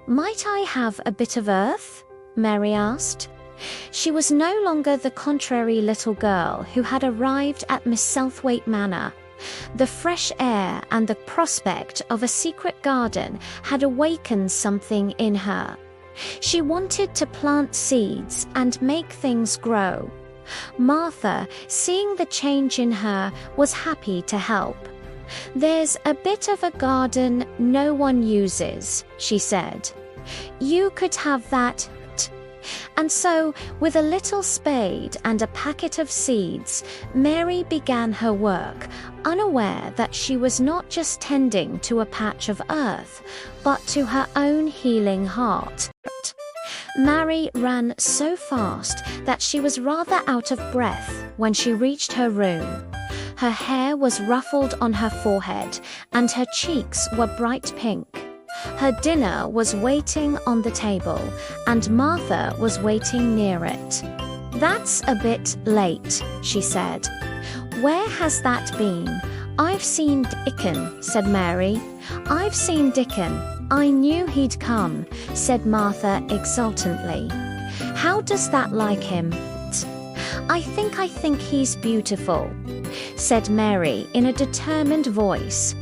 Might I have a bit of earth? Mary asked. She was no longer the contrary little girl who had arrived at Miss Southwaite Manor. The fresh air and the prospect of a secret garden had awakened something in her. She wanted to plant seeds and make things grow. Martha, seeing the change in her, was happy to help. "There's a bit of a garden no one uses," she said. "You could have that." And so, with a little spade and a packet of seeds, Mary began her work, unaware that she was not just tending to a patch of earth, but to her own healing heart. Mary ran so fast that she was rather out of breath when she reached her room. Her hair was ruffled on her forehead, and her cheeks were bright pink. Her dinner was waiting on the table, and Martha was waiting near it. "That's a bit late," she said. "Where has that been?" "I've seen Dickon," said Mary. "I've seen Dickon. I knew he'd come," said Martha exultantly. "How does that like him?" I think he's beautiful," said Mary in a determined voice.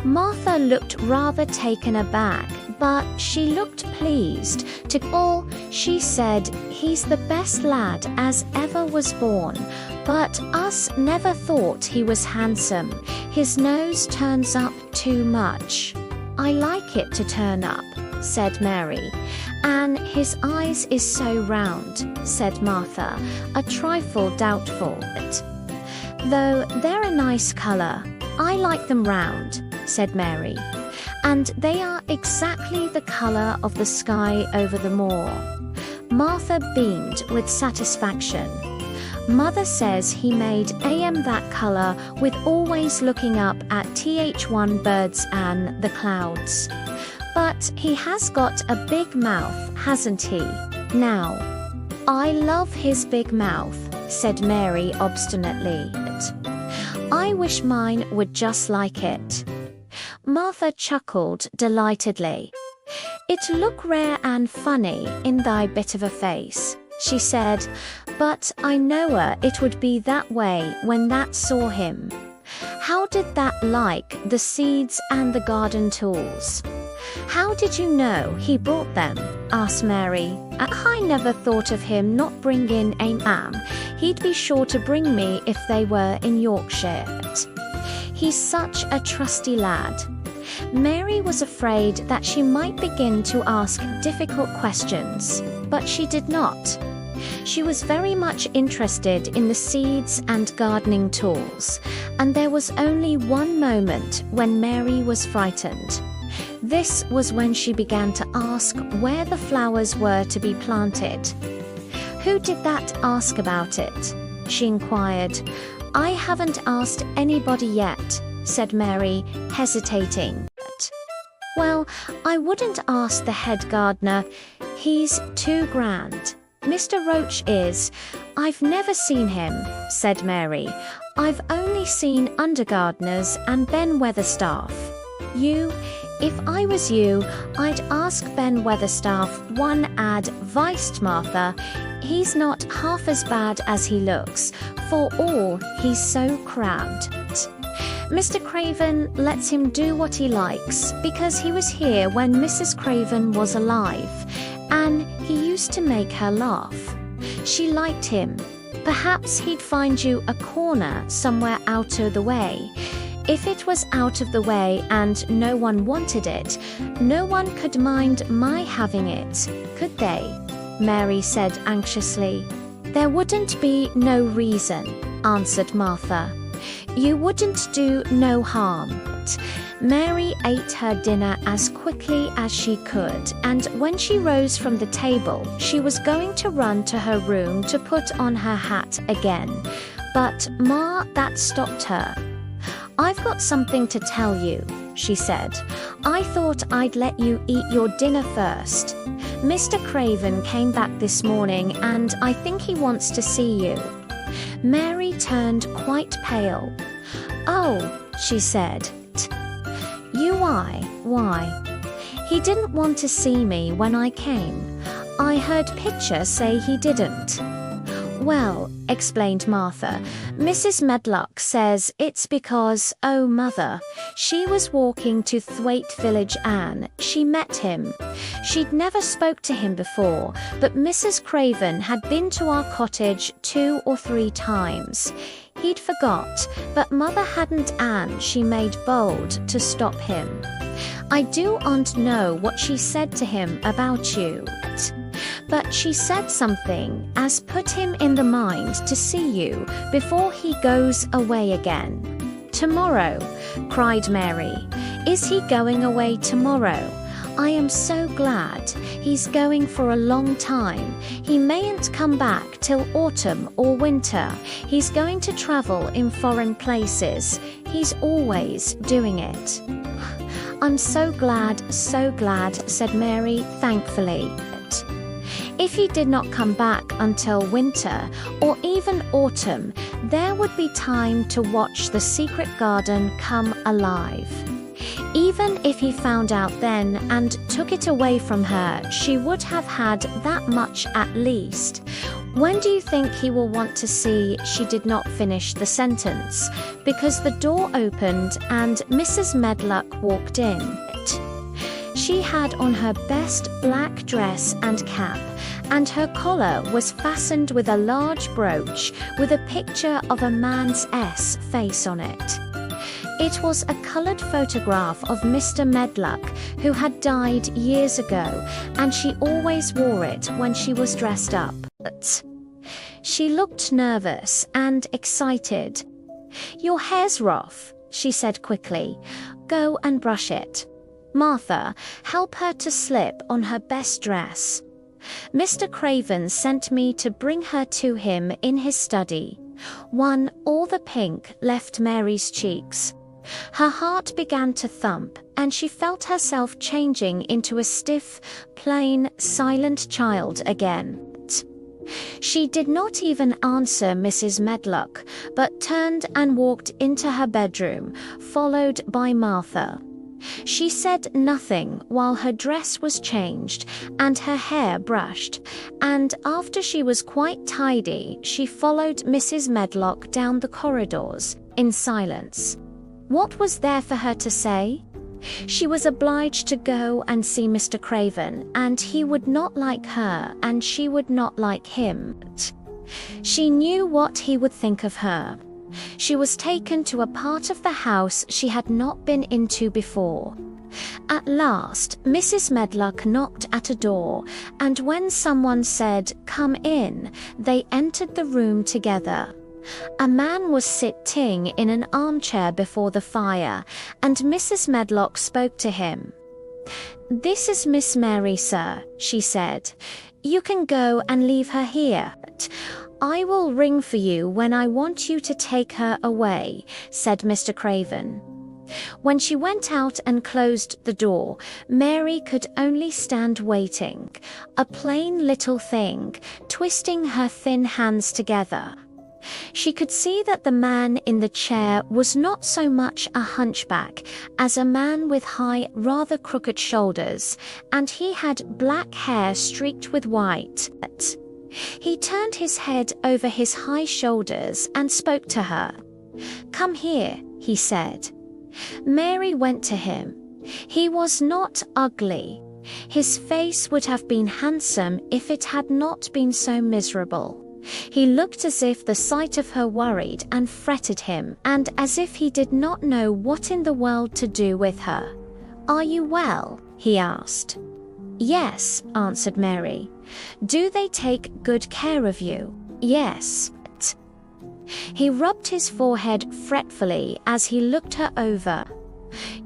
Martha looked rather taken aback, but she looked pleased. "To all," she said, "he's the best lad as ever was born, but us never thought he was handsome. His nose turns up too much." "I like it to turn up," said Mary. "And his eyes is so round," said Martha, a trifle doubtful. "Though they're a nice colour. I like them round," said Mary. "And they are exactly the colour of the sky over the moor." Martha beamed with satisfaction. "Mother says he made AM that colour with always looking up at th1 birds and the clouds. But he has got a big mouth, hasn't he? Now." "I love his big mouth," said Mary obstinately. "I wish mine would just like it." Martha chuckled delightedly. "It look rare and funny in thy bit of a face," she said, "but I know it would be that way when that saw him." "How did that like the seeds and the garden tools?" "How did you know he brought them?" asked Mary. "I never thought of him not bringing a man. He'd be sure to bring me if they were in Yorkshire. He's such a trusty lad." Mary was afraid that she might begin to ask difficult questions, but she did not. She was very much interested in the seeds and gardening tools, and there was only one moment when Mary was frightened. This was when she began to ask where the flowers were to be planted. "Who did that ask about it?" she inquired. "I haven't asked anybody yet," said Mary, hesitating. "Well, I wouldn't ask the head gardener. He's too grand. Mr. Roach is. I've never seen him," said Mary. "I've only seen undergardeners and Ben Weatherstaff. If I was you, I'd ask Ben Weatherstaff," one advised Martha. "He's not half as bad as he looks, for all he's so crabbed. Mr. Craven lets him do what he likes, because he was here when Mrs. Craven was alive, and he used to make her laugh. She liked him. Perhaps he'd find you a corner somewhere out of the way. If it was out of the way and no one wanted it, no one could mind my having it, could they?" Mary said anxiously. "There wouldn't be no reason," answered Martha. "You wouldn't do no harm." Mary ate her dinner as quickly as she could, and when she rose from the table, she was going to run to her room to put on her hat again. But that stopped her. "I've got something to tell you," she said. "I thought I'd let you eat your dinner first. Mr. Craven came back this morning and I think he wants to see you." Mary turned quite pale. "Oh," she said. Why? He didn't want to see me when I came. I heard Pitcher say he didn't." "Well," explained Martha, "Mrs. Medlock says it's because, oh mother, she was walking to Thwaite Village and she met him. She'd never spoke to him before, but Mrs. Craven had been to our cottage 2 or 3 times. He'd forgot, but mother hadn't, and she made bold to stop him. I don't know what she said to him about you, but she said something as put him in the mind to see you before he goes away again." "Tomorrow?" cried Mary. "Is he going away tomorrow? I am so glad. He's going for a long time. He mayn't come back till autumn or winter. He's going to travel in foreign places. He's always doing it." "I'm so glad," said Mary thankfully. If he did not come back until winter or even autumn, there would be time to watch the secret garden come alive. Even if he found out then and took it away from her, she would have had that much at least. "When do you think he will want to see—" She did not finish the sentence because the door opened and Mrs. Medlock walked in. She had on her best black dress and cap, and her collar was fastened with a large brooch with a picture of a man's S face on it. It was a coloured photograph of Mr. Medlock, who had died years ago, and she always wore it when she was dressed up. She looked nervous and excited. "Your hair's rough," she said quickly. "Go and brush it. Martha, help her to slip on her best dress. Mr. Craven sent me to bring her to him in his study." All the pink left Mary's cheeks. Her heart began to thump, and she felt herself changing into a stiff, plain, silent child again. She did not even answer Mrs. Medlock, but turned and walked into her bedroom, followed by Martha. She said nothing while her dress was changed and her hair brushed, and after she was quite tidy, she followed Mrs. Medlock down the corridors in silence. What was there for her to say? She was obliged to go and see Mr. Craven, and he would not like her, and she would not like him. She knew what he would think of her. She was taken to a part of the house she had not been into before. At last, Mrs. Medlock knocked at a door, and when someone said, "Come in," they entered the room together. A man was sitting in an armchair before the fire, and Mrs. Medlock spoke to him. "This is Miss Mary, sir," she said. "You can go and leave her here. I will ring for you when I want you to take her away," said Mr. Craven. When she went out and closed the door, Mary could only stand waiting, a plain little thing, twisting her thin hands together. She could see that the man in the chair was not so much a hunchback as a man with high, rather crooked shoulders, and he had black hair streaked with white. He turned his head over his high shoulders and spoke to her. "Come here," he said. Mary went to him. He was not ugly. His face would have been handsome if it had not been so miserable. He looked as if the sight of her worried and fretted him, and as if he did not know what in the world to do with her. "Are you well?" he asked. "Yes," answered Mary. "Do they take good care of you?" "Yes." He rubbed his forehead fretfully as he looked her over.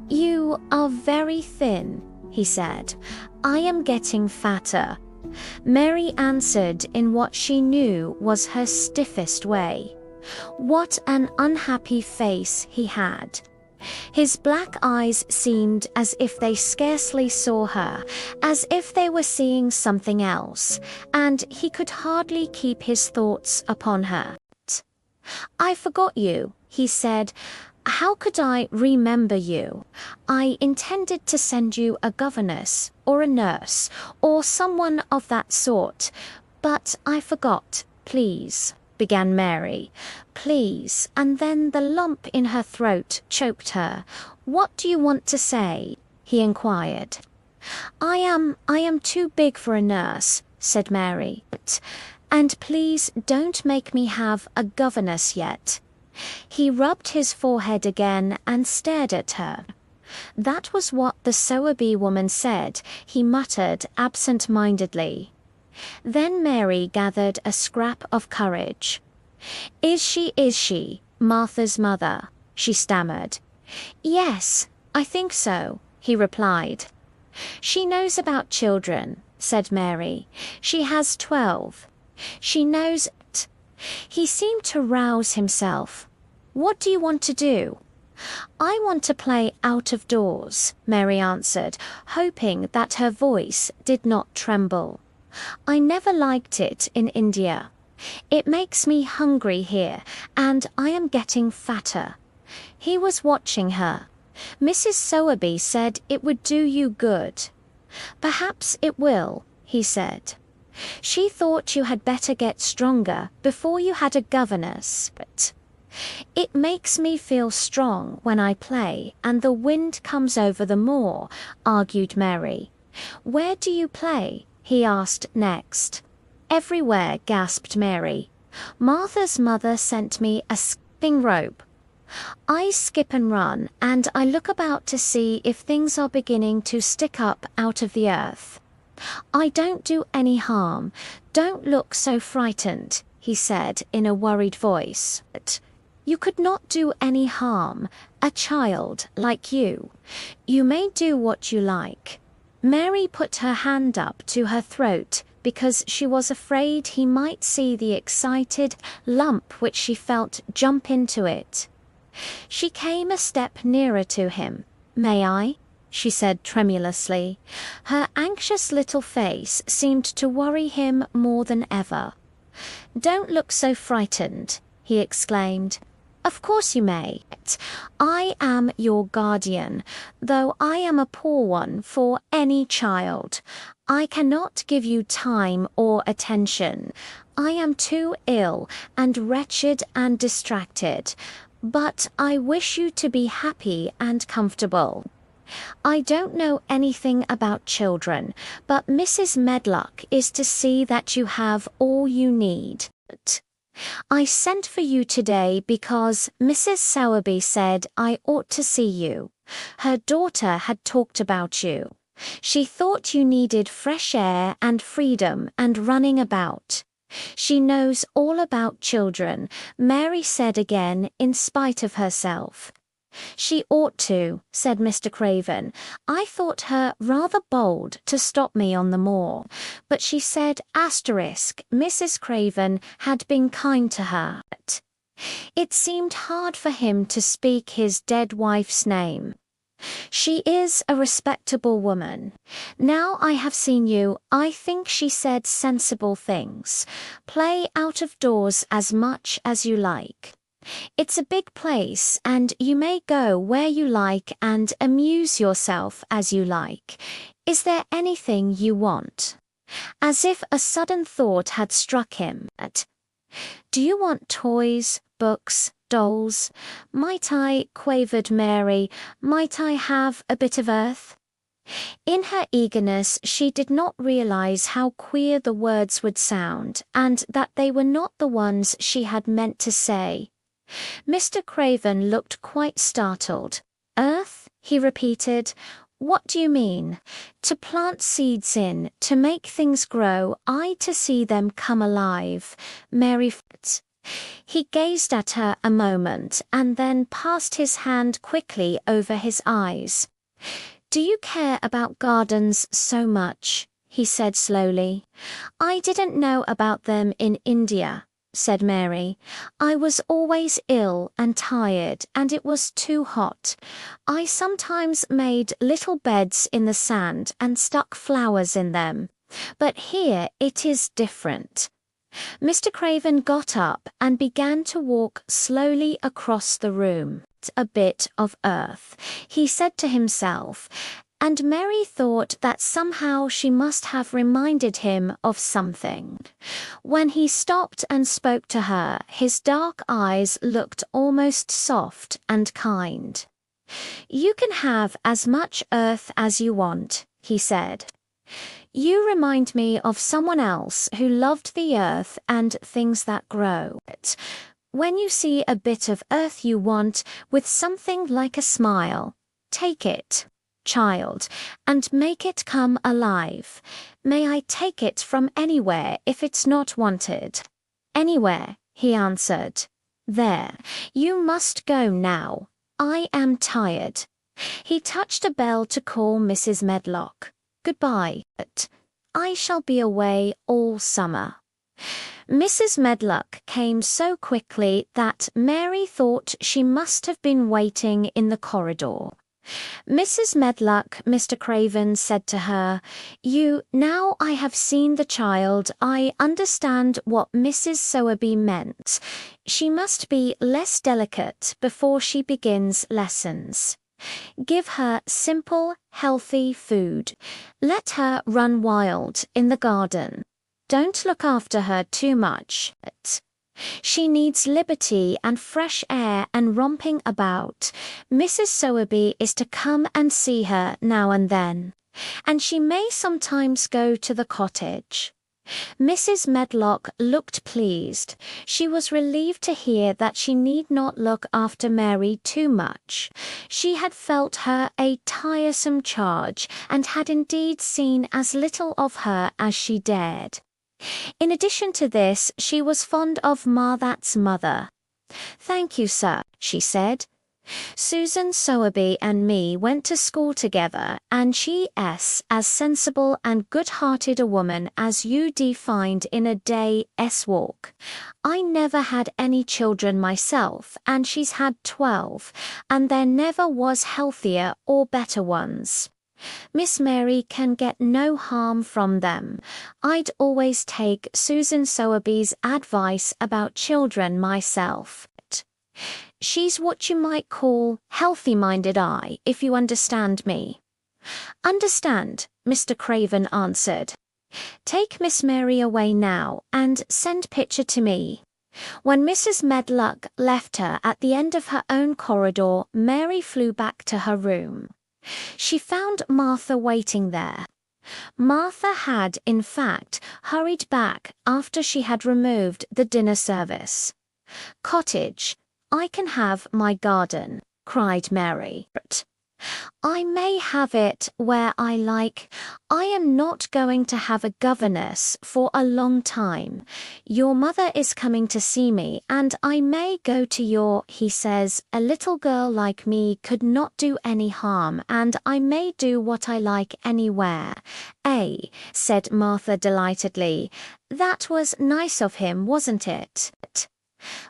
"You are very thin," he said. "I am getting fatter." Mary answered in what she knew was her stiffest way. What an unhappy face he had. His black eyes seemed as if they scarcely saw her, as if they were seeing something else, and he could hardly keep his thoughts upon her. "I forgot you," he said. How could I remember you? I intended to send you a governess or a nurse or someone of that sort, but I forgot. Please, began Mary. Please, and then the lump in her throat choked her. What do you want to say? He inquired. I am too big for a nurse, said Mary. And please don't make me have a governess yet. He rubbed his forehead again and stared at her. That was what the Sowerby woman said, he muttered absent-mindedly. Then Mary gathered a scrap of courage. Is she, Martha's mother? She stammered. Yes, I think so, he replied. She knows about children, said Mary. She has 12. She knows it. He seemed to rouse himself. What do you want to do? I want to play out of doors, Mary answered, hoping that her voice did not tremble. I never liked it in India. It makes me hungry here, and I am getting fatter. He was watching her. Mrs. Sowerby said it would do you good. Perhaps it will, he said. She thought you had better get stronger before you had a governess, but it makes me feel strong when I play and the wind comes over the moor, argued Mary. Where do you play? He asked next. Everywhere, gasped Mary. Martha's mother sent me a skipping rope. I skip and run, and I look about to see if things are beginning to stick up out of the earth. I don't do any harm. Don't look so frightened, he said in a worried voice. You could not do any harm, a child like you. You may do what you like. Mary put her hand up to her throat because she was afraid he might see the excited lump which she felt jump into it. She came a step nearer to him. May I? She said tremulously. Her anxious little face seemed to worry him more than ever. Don't look so frightened, he exclaimed. Of course you may. I am your guardian, though I am a poor one for any child. I cannot give you time or attention. I am too ill and wretched and distracted, but I wish you to be happy and comfortable. I don't know anything about children, but Mrs. Medlock is to see that you have all you need. I sent for you today because Mrs. Sowerby said I ought to see you. Her daughter had talked about you. She thought you needed fresh air and freedom and running about. She knows all about children, Mary said again in spite of herself. She ought to, said Mr. Craven. I thought her rather bold to stop me on the moor, but she said Mrs. Craven had been kind to her. It seemed hard for him to speak his dead wife's name. She is a respectable woman. Now I have seen you, I think she said sensible things. Play out of doors as much as you like. It's a big place, and you may go where you like and amuse yourself as you like. Is there anything you want? As if a sudden thought had struck him. Do you want toys, books, dolls? Might I, quavered Mary, might I have a bit of earth? In her eagerness, she did not realize how queer the words would sound, and that they were not the ones she had meant to say. Mr. Craven looked quite startled. Earth? He repeated. What do you mean? To plant seeds in, to make things grow, to see them come alive. Mary. He gazed at her a moment and then passed his hand quickly over his eyes. Do you care about gardens so much? He said slowly. I didn't know about them in India, said Mary. I was always ill and tired, and it was too hot. I sometimes made little beds in the sand and stuck flowers in them. But here it is different. Mr. Craven got up and began to walk slowly across the room. a bit of earth, he said to himself, and Mary thought that somehow she must have reminded him of something. When he stopped and spoke to her, his dark eyes looked almost soft and kind. "You can have as much earth as you want," he said. "You remind me of someone else who loved the earth and things that grow. When you see a bit of earth you want, with something like a smile, take it, child, and make it come alive. May I take it from anywhere if it's not wanted?" "Anywhere," he answered. "There, you must go now. I am tired." He touched a bell to call Mrs. Medlock. "Goodbye. I shall be away all summer." Mrs. Medlock came so quickly that Mary thought she must have been waiting in the corridor. "Mrs. Medlock," Mr. Craven said to her, now I have seen the child, I understand what Mrs. Sowerby meant. She must be less delicate before she begins lessons. Give her simple, healthy food. Let her run wild in the garden. Don't look after her too much. She needs liberty and fresh air and romping about. Mrs. Sowerby is to come and see her now and then, and she may sometimes go to the cottage." Mrs. Medlock looked pleased. She was relieved to hear that she need not look after Mary too much. She had felt her a tiresome charge, and had indeed seen as little of her as she dared. In addition to this, she was fond of Martha's mother. "Thank you, sir," she said. "Susan Sowerby and me went to school together, and she's as sensible and good-hearted a woman as you'd find in a day's walk. I never had any children myself, and she's had 12, and there never was healthier or better ones. Miss Mary can get no harm from them. I'd always take Susan Sowerby's advice about children myself. She's what you might call healthy-minded, if you understand me." "Understand," Mr. Craven answered. "Take Miss Mary away now, and send picture to me." When Mrs. Medlock left her at the end of her own corridor, Mary flew back to her room. She found Martha waiting there. Martha had, in fact, hurried back after she had removed the dinner service. "Cottage, I can have my garden," cried Mary. "I may have it where I like. I am not going to have a governess for a long time. Your mother is coming to see me, and I may go to your," he says, "a little girl like me could not do any harm, and I may do what I like anywhere." Said Martha delightedly. "That was nice of him, wasn't it?"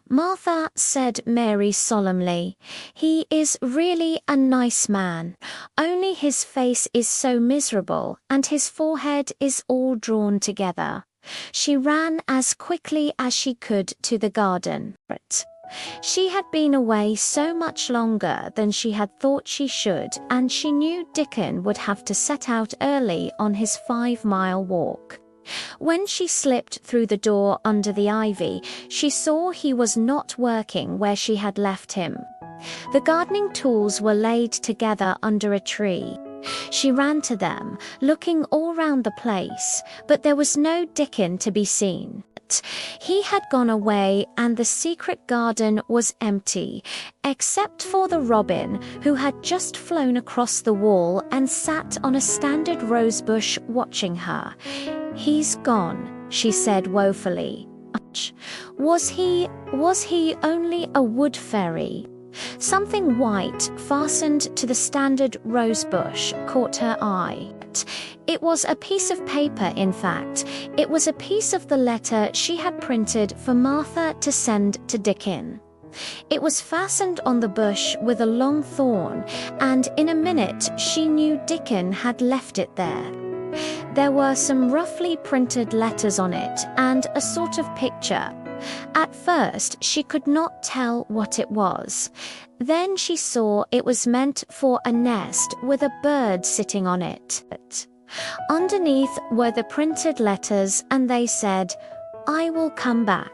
"Martha," said Mary solemnly, "he is really a nice man, only his face is so miserable, and his forehead is all drawn together." She ran as quickly as she could to the garden. She had been away so much longer than she had thought she should, and she knew Dickon would have to set out early on his 5-mile walk. When she slipped through the door under the ivy, she saw he was not working where she had left him. The gardening tools were laid together under a tree. She ran to them, looking all round the place, but there was no Dickon to be seen. He had gone away, and the secret garden was empty, except for the robin, who had just flown across the wall and sat on a standard rosebush watching her. "He's gone," she said woefully. Was he only a wood fairy?" Something white fastened to the standard rosebush caught her eye. It was a piece of paper, in fact. It was a piece of the letter she had printed for Martha to send to Dickon. It was fastened on the bush with a long thorn, and in a minute she knew Dickon had left it there. There were some roughly printed letters on it, and a sort of picture. At first, she could not tell what it was. Then she saw it was meant for a nest with a bird sitting on it. Underneath were the printed letters, and they said, "I will come back."